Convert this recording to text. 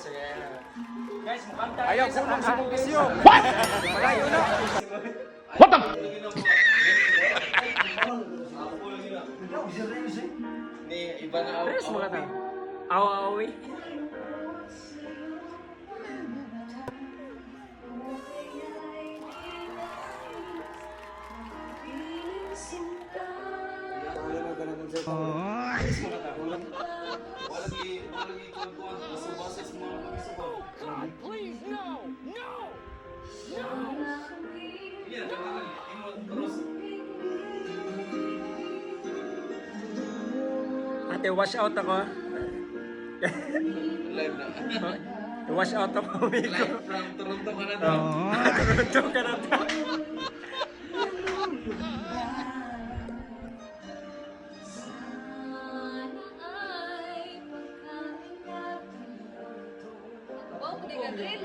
Guys, mukhang tayo. Ayaw kulong si Bugisyo. Malayo na. Ni iba na Tres mga ta. Awa-awi. Ate, wash out ako. live na. Wash out ako, amigo. Live from Toronto, Canada. Toronto ka na to. Wow, hindi ka drill.